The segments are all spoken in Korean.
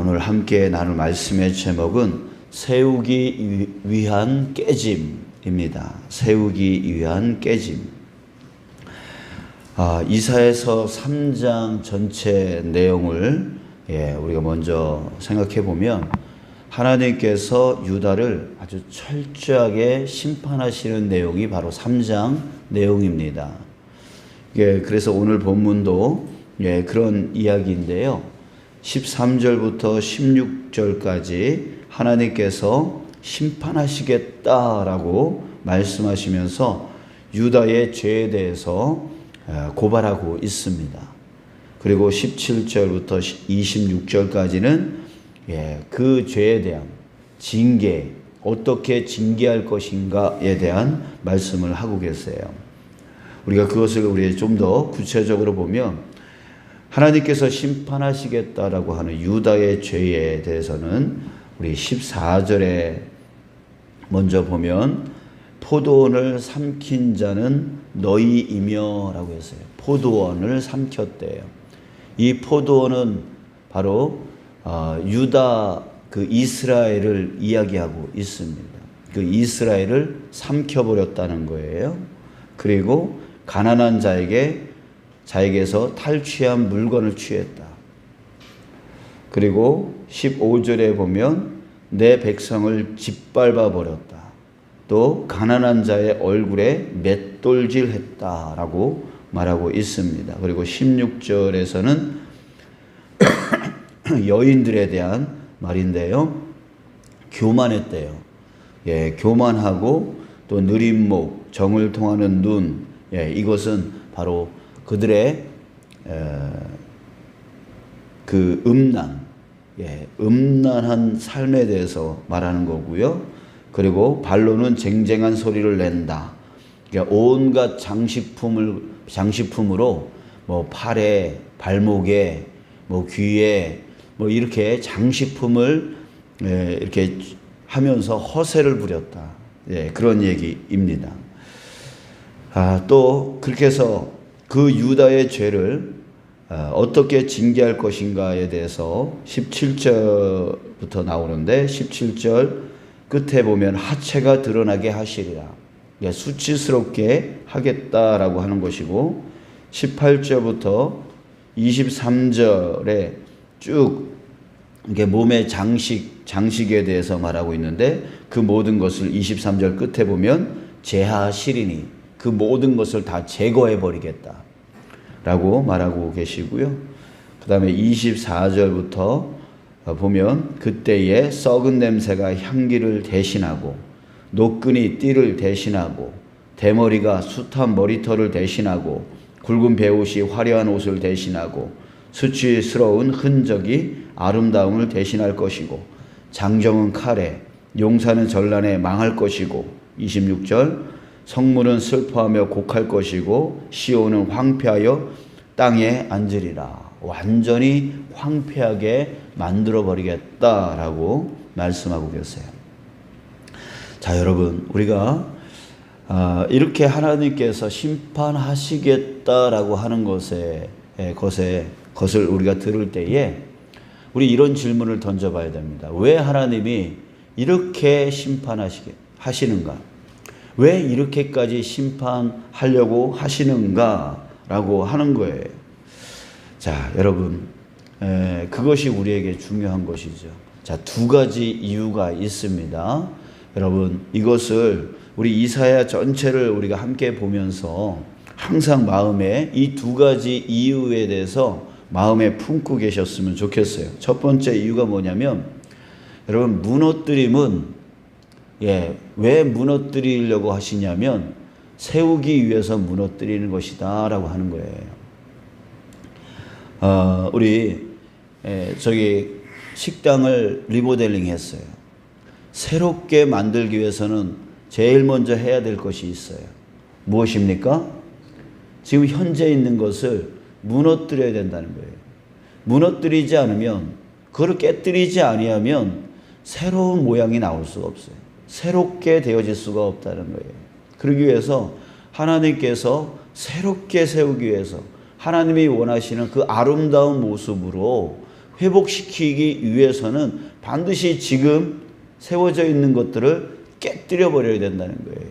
오늘 함께 나눌 말씀의 제목은 세우기 위한 깨짐입니다. 세우기 위한 깨짐. 이사야서 3장 전체 내용을 우리가 먼저 생각해 보면 하나님께서 유다를 아주 철저하게 심판하시는 내용이 바로 3장 내용입니다. 그래서 오늘 본문도 그런 이야기인데요. 13절부터 16절까지 하나님께서 심판하시겠다라고 말씀하시면서 유다의 죄에 대해서 고발하고 있습니다. 그리고 17절부터 26절까지는 그 죄에 대한 징계, 어떻게 징계할 것인가에 대한 말씀을 하고 계세요. 우리가 그것을 우리 좀 더 구체적으로 보면 하나님께서 심판하시겠다라고 하는 유다의 죄에 대해서는 우리 14절에 먼저 보면 포도원을 삼킨 자는 너희이며 라고 했어요. 포도원을 삼켰대요. 이 포도원은 바로 유다 그 이스라엘을 이야기하고 있습니다. 그 이스라엘을 삼켜버렸다는 거예요. 그리고 가난한 자에게서 탈취한 물건을 취했다. 그리고 15절에 보면 내 백성을 짓밟아 버렸다. 또 가난한 자의 얼굴에 맷돌질했다라고 말하고 있습니다. 그리고 16절에서는 여인들에 대한 말인데요. 교만했대요. 교만하고 또 느린 목, 정을 통하는 눈, 이것은 바로 그들의 그 음란한 삶에 대해서 말하는 거고요. 그리고 발로는 쟁쟁한 소리를 낸다. 그러니까 온갖 장식품으로 뭐 팔에, 발목에, 뭐 귀에, 뭐 이렇게 장식품을 이렇게 하면서 허세를 부렸다. 그런 얘기입니다. 또 그렇게 해서 그 유다의 죄를 어떻게 징계할 것인가에 대해서 17절부터 나오는데 17절 끝에 보면 하체가 드러나게 하시리라. 수치스럽게 하겠다라고 하는 것이고 18절부터 23절에 쭉 이게 몸의 장식에 대해서 말하고 있는데 그 모든 것을 23절 끝에 보면 제하시리니 그 모든 것을 다 제거해 버리겠다 라고 말하고 계시고요. 그 다음에 24절부터 보면 그때에 썩은 냄새가 향기를 대신하고 노끈이 띠를 대신하고 대머리가 숱한 머리털을 대신하고 굵은 베옷이 화려한 옷을 대신하고 수치스러운 흔적이 아름다움을 대신할 것이고 장정은 칼에 용사는 전란에 망할 것이고 26절 성문은 슬퍼하며 곡할 것이고 시온은 황폐하여 땅에 앉으리라. 완전히 황폐하게 만들어버리겠다라고 말씀하고 계세요. 자, 여러분, 우리가 이렇게 하나님께서 심판하시겠다라고 하는 것을 우리가 들을 때에 우리 이런 질문을 던져봐야 됩니다. 왜 하나님이 이렇게 심판하시는가? 왜 이렇게까지 심판하려고 하시는가라고 하는 거예요. 자, 여러분, 그것이 우리에게 중요한 것이죠. 자, 두 가지 이유가 있습니다. 여러분, 이것을 우리 이사야 전체를 우리가 함께 보면서 항상 마음에 이 두 가지 이유에 대해서 마음에 품고 계셨으면 좋겠어요. 첫 번째 이유가 뭐냐면, 여러분, 무너뜨림은 왜 무너뜨리려고 하시냐면 세우기 위해서 무너뜨리는 것이다 라고 하는 거예요. 우리 저기 식당을 리모델링 했어요. 새롭게 만들기 위해서는 제일 먼저 해야 될 것이 있어요. 무엇입니까? 지금 현재 있는 것을 무너뜨려야 된다는 거예요. 무너뜨리지 않으면, 그걸 깨뜨리지 아니하면 새로운 모양이 나올 수가 없어요. 새롭게 되어질 수가 없다는 거예요. 그러기 위해서 하나님께서 새롭게 세우기 위해서 하나님이 원하시는 그 아름다운 모습으로 회복시키기 위해서는 반드시 지금 세워져 있는 것들을 깨뜨려 버려야 된다는 거예요.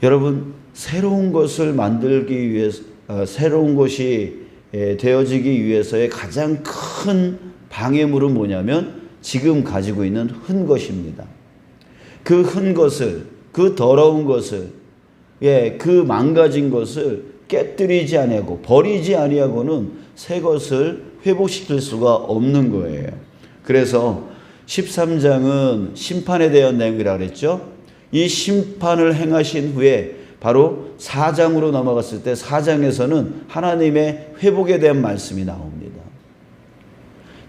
여러분, 새로운 것을 만들기 위해서, 새로운 것이 되어지기 위해서의 가장 큰 방해물은 뭐냐면 지금 가지고 있는 흔 것입니다. 그 흔 것을, 그 더러운 것을, 그 망가진 것을 깨뜨리지 아니하고 버리지 아니하고는 새 것을 회복시킬 수가 없는 거예요. 그래서 13장은 심판에 대한 내용이라고 그랬죠. 이 심판을 행하신 후에 바로 4장으로 넘어갔을 때 4장에서는 하나님의 회복에 대한 말씀이 나옵니다.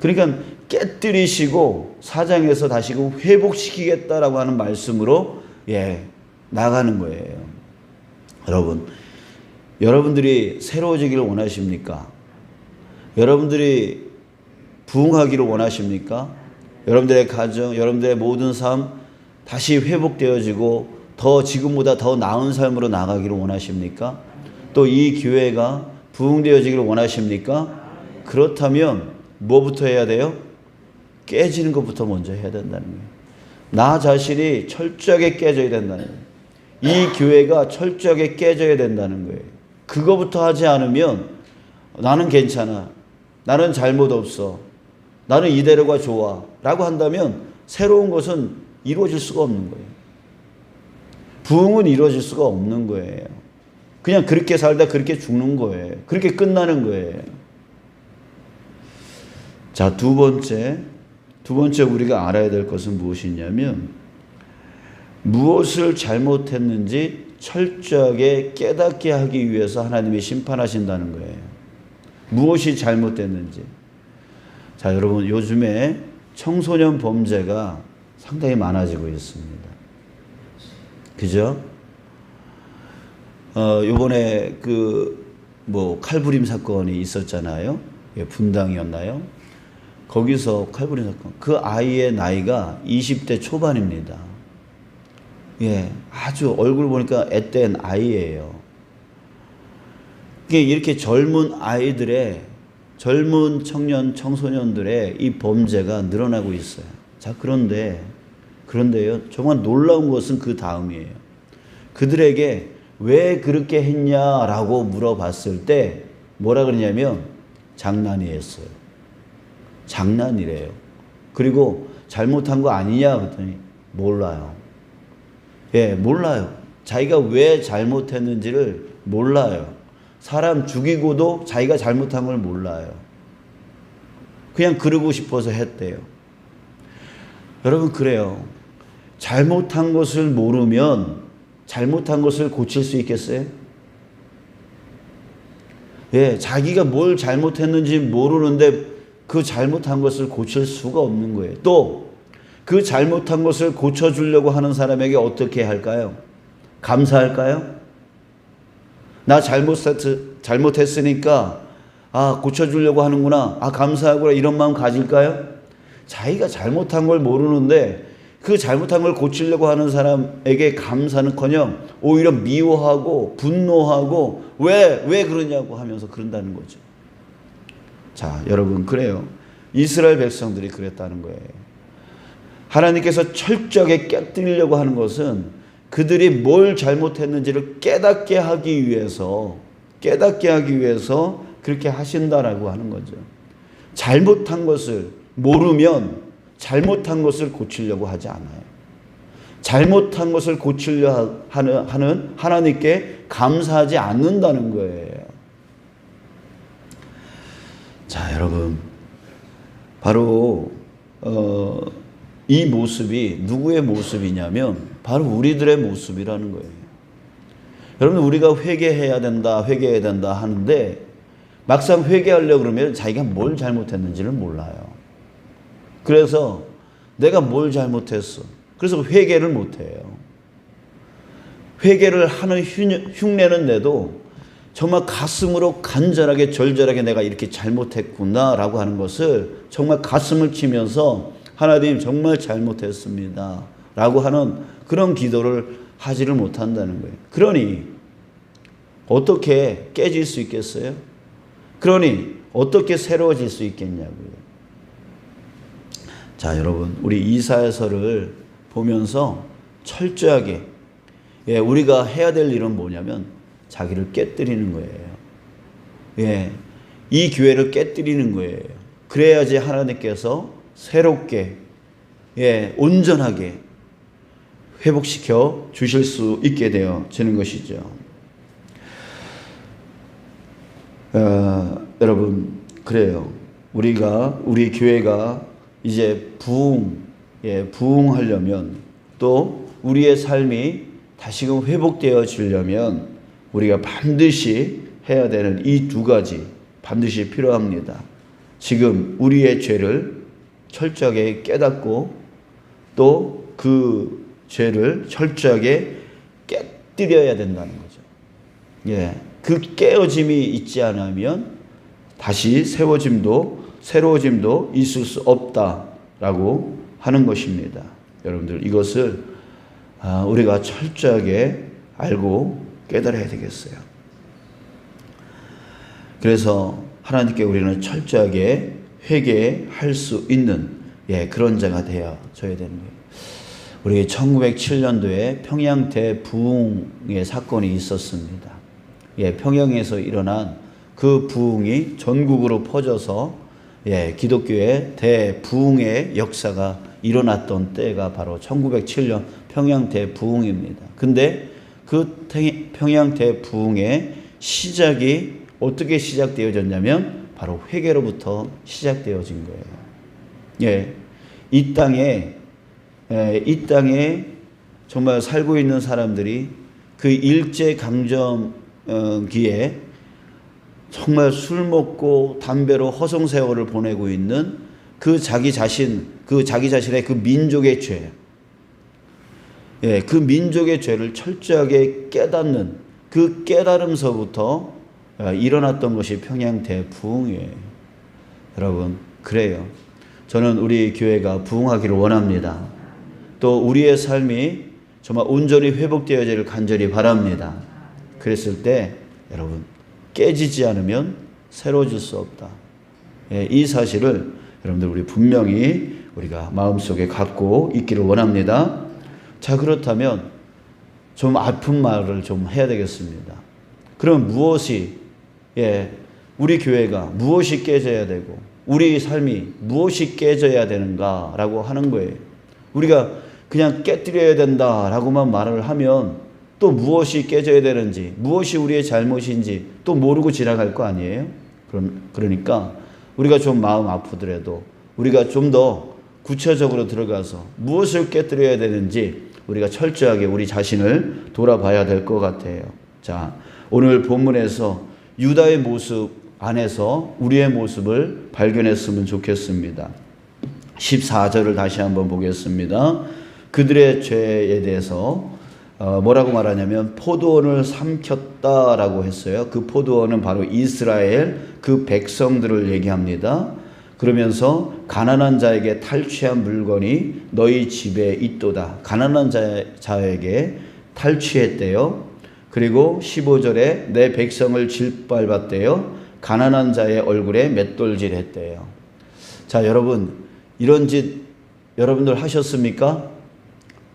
그러니까 깨뜨리시고 4장에서 다시금 회복시키겠다라고 하는 말씀으로 나가는 거예요. 여러분들이 새로워지기를 원하십니까? 여러분들이 부흥하기를 원하십니까? 여러분들의 가정, 여러분들의 모든 삶 다시 회복되어지고 더 지금보다 더 나은 삶으로 나가기를 원하십니까? 또 이 교회가 부흥되어지기를 원하십니까? 그렇다면 뭐부터 해야 돼요? 깨지는 것부터 먼저 해야 된다는 거예요. 나 자신이 철저하게 깨져야 된다는 거예요. 이 교회가 철저하게 깨져야 된다는 거예요. 그거부터 하지 않으면 나는 괜찮아, 나는 잘못 없어, 나는 이대로가 좋아 라고 한다면 새로운 것은 이루어질 수가 없는 거예요. 부흥은 이루어질 수가 없는 거예요. 그냥 그렇게 살다 그렇게 죽는 거예요. 그렇게 끝나는 거예요. 자, 두 번째 우리가 알아야 될 것은 무엇이냐면 무엇을 잘못했는지 철저하게 깨닫게 하기 위해서 하나님이 심판하신다는 거예요. 무엇이 잘못됐는지. 자, 여러분, 요즘에 청소년 범죄가 상당히 많아지고 있습니다. 그죠? 요번에 칼부림 사건이 있었잖아요. 분당이었나요? 거기서 칼부림 사건. 그 아이의 나이가 20대 초반입니다. 아주 얼굴 보니까 앳된 아이예요. 이렇게 젊은 청소년들의 이 범죄가 늘어나고 있어요. 자, 그런데요, 정말 놀라운 것은 그 다음이에요. 그들에게 왜 그렇게 했냐라고 물어봤을 때 뭐라 그러냐면 장난이었어요. 장난이래요. 그리고 잘못한 거 아니냐 그랬더니 몰라요. 몰라요. 자기가 왜 잘못했는지를 몰라요. 사람 죽이고도 자기가 잘못한 걸 몰라요. 그냥 그러고 싶어서 했대요. 여러분, 그래요. 잘못한 것을 모르면 잘못한 것을 고칠 수 있겠어요? 자기가 뭘 잘못했는지 모르는데 그 잘못한 것을 고칠 수가 없는 거예요. 또 그 잘못한 것을 고쳐주려고 하는 사람에게 어떻게 할까요? 감사할까요? 나 잘못했으니까 고쳐주려고 하는구나, 감사하구나, 이런 마음 가질까요? 자기가 잘못한 걸 모르는데 그 잘못한 걸 고치려고 하는 사람에게 감사는커녕 오히려 미워하고 분노하고 왜 그러냐고 하면서 그런다는 거죠. 자, 여러분, 그래요. 이스라엘 백성들이 그랬다는 거예요. 하나님께서 철저하게 깨뜨리려고 하는 것은 그들이 뭘 잘못했는지를 깨닫게 하기 위해서 그렇게 하신다라고 하는 거죠. 잘못한 것을 모르면 잘못한 것을 고치려고 하지 않아요. 잘못한 것을 고치려 하는 하나님께 감사하지 않는다는 거예요. 자, 여러분, 바로 이 모습이 누구의 모습이냐면 바로 우리들의 모습이라는 거예요. 여러분, 우리가 회개해야 된다 하는데 막상 회개하려고 그러면 자기가 뭘 잘못했는지를 몰라요. 그래서 내가 뭘 잘못했어. 그래서 회개를 못해요. 회개를 하는 흉내는 내도 정말 가슴으로 간절하게 절절하게 내가 이렇게 잘못했구나라고 하는 것을 정말 가슴을 치면서 하나님 정말 잘못했습니다 라고 하는 그런 기도를 하지를 못한다는 거예요. 그러니 어떻게 깨질 수 있겠어요? 그러니 어떻게 새로워질 수 있겠냐고요. 자, 여러분, 우리 이사야서를 보면서 철저하게 우리가 해야 될 일은 뭐냐면 자기를 깨뜨리는 거예요. 이 교회를 깨뜨리는 거예요. 그래야지 하나님께서 새롭게 온전하게 회복시켜 주실 수 있게 되어지는 것이죠. 여러분, 그래요. 우리 교회가 이제 부흥하려면, 또 우리의 삶이 다시금 회복되어지려면 우리가 반드시 해야 되는 이 두 가지 반드시 필요합니다. 지금 우리의 죄를 철저하게 깨닫고 또 그 죄를 철저하게 깨뜨려야 된다는 거죠. 그 깨어짐이 있지 않으면 다시 새로워짐도 있을 수 없다라고 하는 것입니다. 여러분들, 이것을 우리가 철저하게 알고 깨달아야 되겠어요. 그래서 하나님께 우리는 철저하게 회개할 수 있는 그런 자가 되어져야 되는 거예요. 우리 1907년도에 평양 대부흥의 사건이 있었습니다. 평양에서 일어난 그 부흥이 전국으로 퍼져서 기독교의 대부흥의 역사가 일어났던 때가 바로 1907년 평양 대부흥입니다. 근데 그 평양 대부흥의 시작이 어떻게 시작되어졌냐면 바로 회개로부터 시작되어진 거예요. 이 땅에 정말 살고 있는 사람들이 그 일제강점기에 정말 술 먹고 담배로 허송세월을 보내고 있는 그 자기 자신의 그 민족의 죄, 그 민족의 죄를 철저하게 깨닫는 그 깨달음서부터 일어났던 것이 평양 대부흥이에요. 여러분, 그래요. 저는 우리 교회가 부흥하기를 원합니다. 또 우리의 삶이 정말 온전히 회복되어지기를 간절히 바랍니다. 그랬을 때 여러분, 깨지지 않으면 새로워질 수 없다. 이 사실을 여러분들 우리 분명히 우리가 마음속에 갖고 있기를 원합니다. 자, 그렇다면 좀 아픈 말을 좀 해야 되겠습니다. 그럼 우리 교회가 무엇이 깨져야 되고 우리 삶이 무엇이 깨져야 되는가라고 하는 거예요. 우리가 그냥 깨뜨려야 된다라고만 말을 하면 또 무엇이 깨져야 되는지, 무엇이 우리의 잘못인지 또 모르고 지나갈 거 아니에요? 그러니까 우리가 좀 마음 아프더라도 우리가 좀 더 구체적으로 들어가서 무엇을 깨뜨려야 되는지 우리가 철저하게 우리 자신을 돌아봐야 될 것 같아요. 자, 오늘 본문에서 유다의 모습 안에서 우리의 모습을 발견했으면 좋겠습니다. 14절을 다시 한번 보겠습니다. 그들의 죄에 대해서 뭐라고 말하냐면 포도원을 삼켰다라고 했어요. 그 포도원은 바로 이스라엘 그 백성들을 얘기합니다. 그러면서 가난한 자에게 탈취한 물건이 너희 집에 있도다. 가난한 자에게 탈취했대요. 그리고 15절에 내 백성을 짓밟았대요. 가난한 자의 얼굴에 맷돌질 했대요. 자, 여러분, 이런 짓 여러분들 하셨습니까?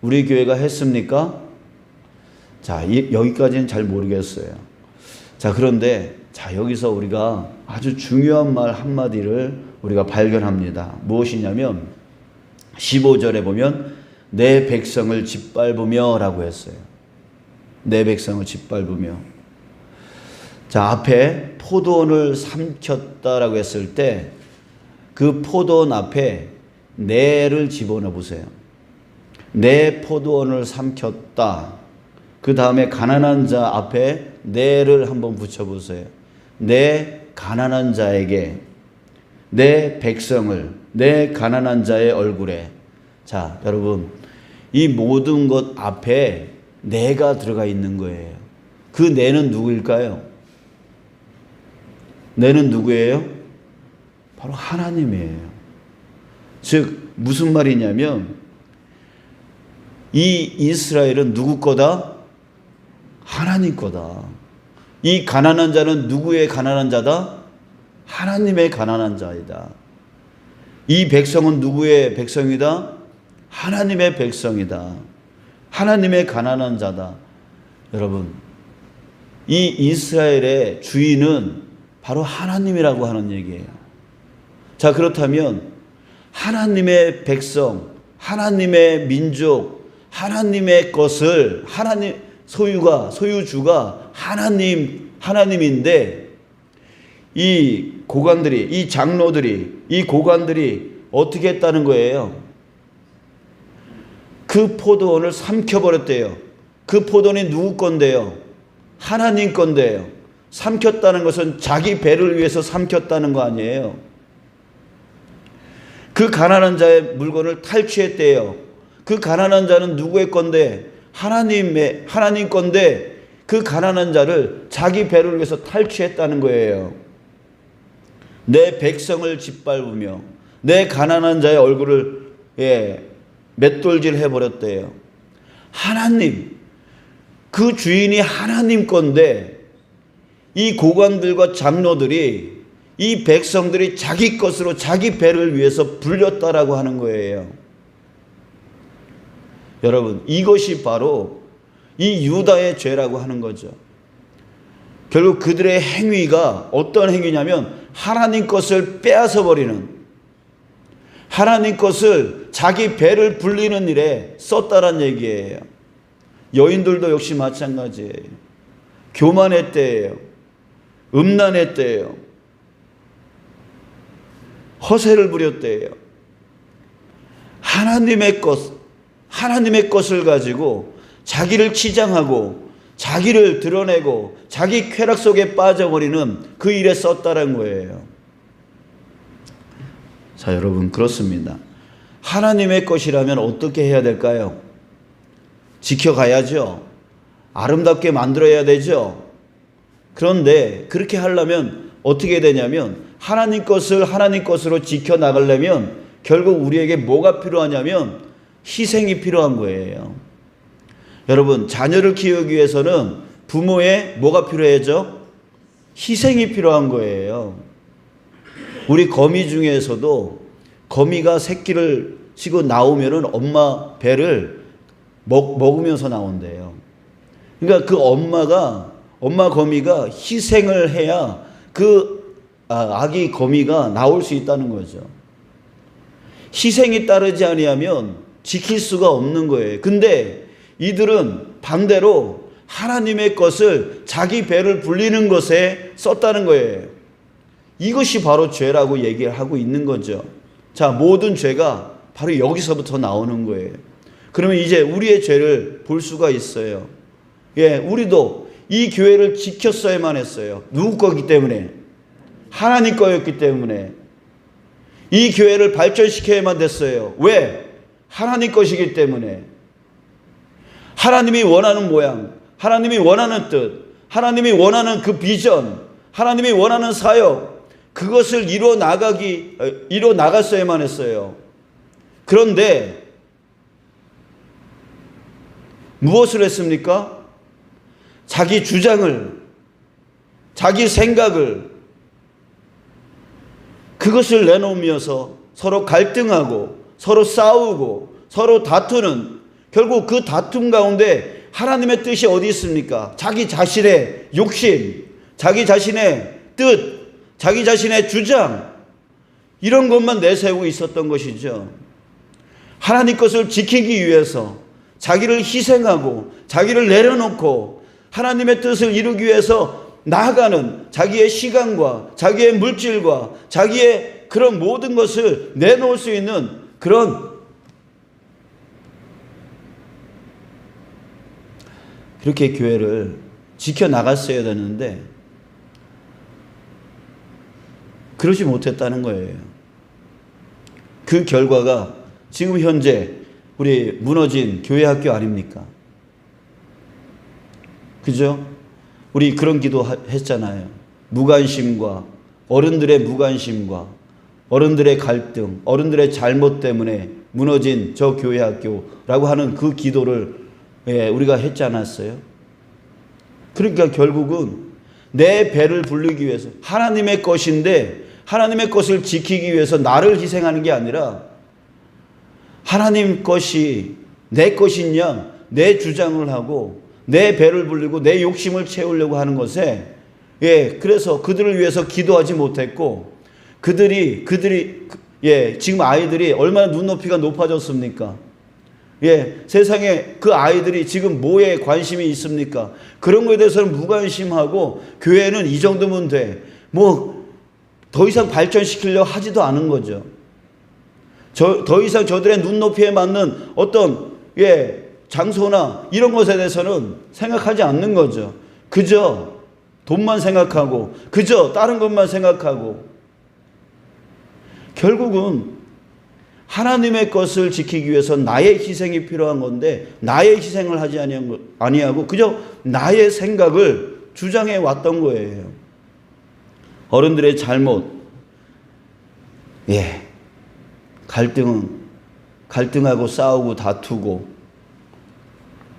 우리 교회가 했습니까? 자, 여기까지는 잘 모르겠어요. 자, 그런데 여기서 우리가 아주 중요한 말 한마디를 우리가 발견합니다. 무엇이냐면 15절에 보면 내 백성을 짓밟으며 라고 했어요. 내 백성을 짓밟으며. 자, 앞에 포도원을 삼켰다라고 했을 때 그 포도원 앞에 내를 집어넣어 보세요. 내 포도원을 삼켰다. 그 다음에 가난한 자 앞에 내를 한번 붙여보세요. 내 가난한 자에게, 내 백성을, 내 가난한 자의 얼굴에. 자, 여러분, 이 모든 것 앞에 내가 들어가 있는 거예요. 그 내는 누구일까요? 내는 누구예요? 바로 하나님이에요. 즉 무슨 말이냐면 이 이스라엘은 누구 거다? 하나님 거다. 이 가난한 자는 누구의 가난한 자다? 하나님의 가난한 자이다. 이 백성은 누구의 백성이다? 하나님의 백성이다. 하나님의 가난한 자다. 여러분, 이 이스라엘의 주인은 바로 하나님이라고 하는 얘기예요. 자, 그렇다면 하나님의 백성, 하나님의 민족, 하나님의 것을 소유주가 하나님인데 이 고관들이, 이 장로들이, 이 고관들이 어떻게 했다는 거예요? 그 포도원을 삼켜버렸대요. 그 포도원이 누구 건데요? 하나님 건데요. 삼켰다는 것은 자기 배를 위해서 삼켰다는 거 아니에요. 그 가난한 자의 물건을 탈취했대요. 그 가난한 자는 누구의 건데? 하나님 건데 그 가난한 자를 자기 배를 위해서 탈취했다는 거예요. 내 백성을 짓밟으며 내 가난한 자의 얼굴을 맷돌질 해버렸대요. 하나님, 그 주인이 하나님 건데 이 고관들과 장로들이, 이 백성들이 자기 것으로 자기 배를 위해서 불렸다라고 하는 거예요. 여러분, 이것이 바로 이 유다의 죄라고 하는 거죠. 결국 그들의 행위가 어떤 행위냐면 하나님 것을 빼앗아 버리는, 하나님 것을 자기 배를 불리는 일에 썼다란 얘기예요. 여인들도 역시 마찬가지예요. 교만했대요. 음란했대요. 허세를 부렸대요. 하나님의 것을 가지고 자기를 치장하고 자기를 드러내고 자기 쾌락 속에 빠져버리는 그 일에 썼다는 거예요. 자, 여러분, 그렇습니다. 하나님의 것이라면 어떻게 해야 될까요? 지켜가야죠. 아름답게 만들어야 되죠. 그런데 그렇게 하려면 어떻게 되냐면 하나님 것을 하나님 것으로 지켜나가려면 결국 우리에게 뭐가 필요하냐면 희생이 필요한 거예요. 여러분, 자녀를 키우기 위해서는 부모의 뭐가 필요하죠? 희생이 필요한 거예요. 우리 거미 중에서도 거미가 새끼를 치고 나오면은 엄마 배를 먹으면서 나온대요. 그러니까 그 엄마 거미가 희생을 해야 그 아기 거미가 나올 수 있다는 거죠. 희생이 따르지 아니하면 지킬 수가 없는 거예요. 근데 이들은 반대로 하나님의 것을 자기 배를 불리는 것에 썼다는 거예요. 이것이 바로 죄라고 얘기를 하고 있는 거죠. 자, 모든 죄가 바로 여기서부터 나오는 거예요. 그러면 이제 우리의 죄를 볼 수가 있어요. 우리도 이 교회를 지켰어야만 했어요. 누구 거기 때문에? 하나님 거였기 때문에. 이 교회를 발전시켜야만 됐어요. 왜? 하나님 것이기 때문에. 하나님이 원하는 모양, 하나님이 원하는 뜻, 하나님이 원하는 그 비전, 하나님이 원하는 사역, 그것을 이뤄 나갔어야만 했어요. 그런데 무엇을 했습니까? 자기 주장을, 자기 생각을, 그것을 내놓으면서 서로 갈등하고 서로 싸우고 서로 다투는, 결국 그 다툼 가운데 하나님의 뜻이 어디 있습니까? 자기 자신의 욕심, 자기 자신의 뜻, 자기 자신의 주장, 이런 것만 내세우고 있었던 것이죠. 하나님 것을 지키기 위해서 자기를 희생하고 자기를 내려놓고 하나님의 뜻을 이루기 위해서 나아가는 자기의 시간과 자기의 물질과 자기의 그런 모든 것을 내놓을 수 있는 그렇게 교회를 지켜나갔어야 되는데 그러지 못했다는 거예요. 그 결과가 지금 현재 우리 무너진 교회 학교 아닙니까? 그죠? 우리 그런 기도 했잖아요. 무관심과 어른들의 무관심과 어른들의 갈등, 어른들의 잘못 때문에 무너진 저 교회 학교라고 하는 그 기도를 우리가 했지 않았어요? 그러니까 결국은 내 배를 불리기 위해서 하나님의 것인데 하나님의 것을 지키기 위해서 나를 희생하는 게 아니라 하나님 것이 내 것인 양 내 주장을 하고 내 배를 불리고 내 욕심을 채우려고 하는 것에 그래서 그들을 위해서 기도하지 못했고 그들이 지금 아이들이 얼마나 눈높이가 높아졌습니까? 세상에 그 아이들이 지금 뭐에 관심이 있습니까? 그런 거에 대해서는 무관심하고 교회는 이 정도면 돼. 뭐 더 이상 발전시키려 하지도 않은 거죠. 더 이상 저들의 눈높이에 맞는 어떤 장소나 이런 것에 대해서는 생각하지 않는 거죠. 그저 돈만 생각하고 그저 다른 것만 생각하고 결국은 하나님의 것을 지키기 위해서 나의 희생이 필요한 건데 나의 희생을 하지 아니하고 그저 나의 생각을 주장해 왔던 거예요. 어른들의 잘못, 갈등하고 싸우고 다투고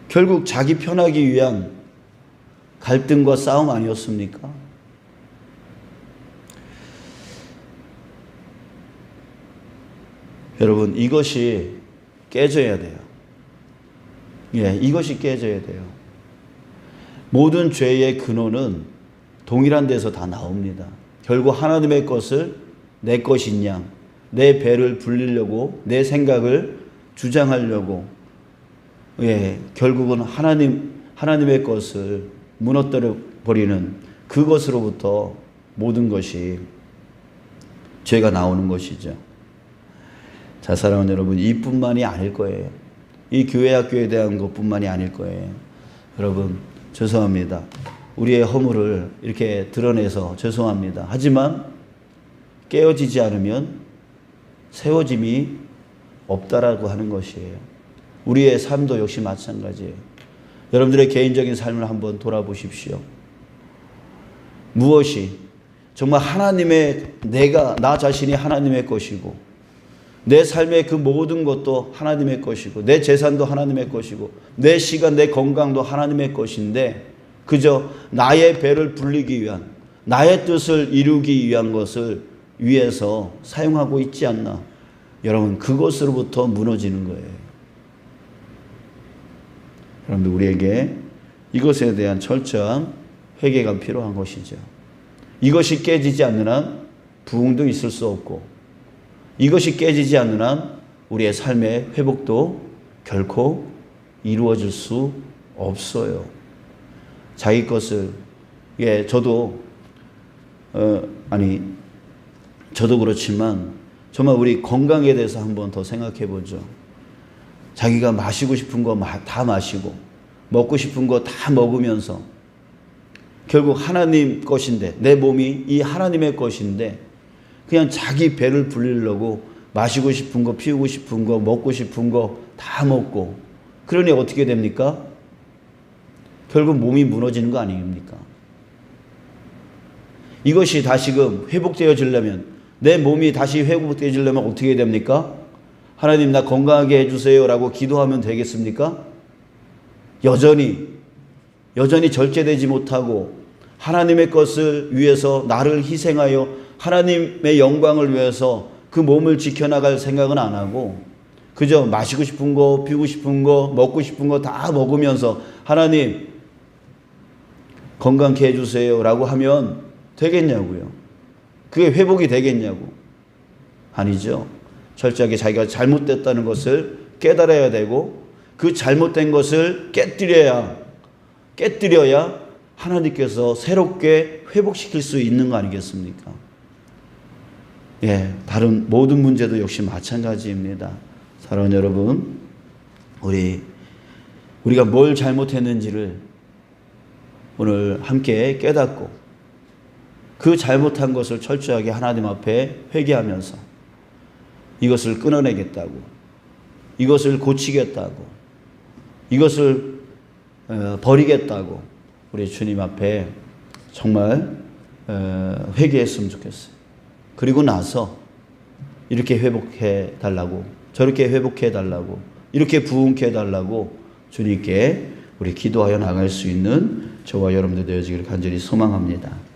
결국 자기 편하기 위한 갈등과 싸움 아니었습니까? 여러분, 이것이 깨져야 돼요. 이것이 깨져야 돼요. 모든 죄의 근원은 동일한 데서 다 나옵니다. 결국 하나님의 것을 내 것인 양, 내 배를 불리려고 내 생각을 주장하려고 결국은 하나님의 것을 무너뜨려 버리는 그것으로부터 모든 것이 죄가 나오는 것이죠. 자, 사랑하는 여러분, 이뿐만이 아닐 거예요. 이 교회 학교에 대한 것뿐만이 아닐 거예요. 여러분, 죄송합니다. 우리의 허물을 이렇게 드러내서 죄송합니다. 하지만 깨어지지 않으면 세워짐이 없다라고 하는 것이에요. 우리의 삶도 역시 마찬가지예요. 여러분들의 개인적인 삶을 한번 돌아보십시오. 무엇이 정말 나 자신이 하나님의 것이고 내 삶의 그 모든 것도 하나님의 것이고 내 재산도 하나님의 것이고 내 시간, 내 건강도 하나님의 것인데 그저 나의 배를 불리기 위한 나의 뜻을 이루기 위한 것을 위해서 사용하고 있지 않나. 여러분, 그것으로부터 무너지는 거예요. 여러분들, 우리에게 이것에 대한 철저한 회개가 필요한 것이죠. 이것이 깨지지 않는 한 부흥도 있을 수 없고 이것이 깨지지 않는 한 우리의 삶의 회복도 결코 이루어질 수 없어요. 자기 것을 저도 그렇지만 정말 우리 건강에 대해서 한번 더 생각해 보죠. 자기가 마시고 싶은 거 다 마시고 먹고 싶은 거 다 먹으면서 결국 하나님 것인데 내 몸이 이 하나님의 것인데 그냥 자기 배를 불리려고 마시고 싶은 거, 피우고 싶은 거, 먹고 싶은 거 다 먹고 그러니 어떻게 됩니까? 결국 몸이 무너지는 거 아닙니까? 이것이 다시금 회복되어지려면 내 몸이 다시 회복되어지려면 어떻게 됩니까? 하나님, 나 건강하게 해주세요 라고 기도하면 되겠습니까? 여전히 절제되지 못하고 하나님의 것을 위해서 나를 희생하여 하나님의 영광을 위해서 그 몸을 지켜나갈 생각은 안 하고 그저 마시고 싶은 거, 피우고 싶은 거, 먹고 싶은 거 다 먹으면서 하나님 건강케 해주세요 라고 하면 되겠냐고요. 그게 회복이 되겠냐고. 아니죠. 철저하게 자기가 잘못됐다는 것을 깨달아야 되고 그 잘못된 것을 깨뜨려야 하나님께서 새롭게 회복시킬 수 있는 거 아니겠습니까? 다른 모든 문제도 역시 마찬가지입니다. 사랑하는 여러분, 우리가 뭘 잘못했는지를 오늘 함께 깨닫고 그 잘못한 것을 철저하게 하나님 앞에 회개하면서 이것을 끊어내겠다고, 이것을 고치겠다고, 이것을 버리겠다고 우리 주님 앞에 정말 회개했으면 좋겠어요. 그리고 나서 이렇게 회복해 달라고, 저렇게 회복해 달라고, 이렇게 부흥케 해달라고 주님께 우리 기도하여 나갈 수 있는 저와 여러분들 되어지기를 간절히 소망합니다.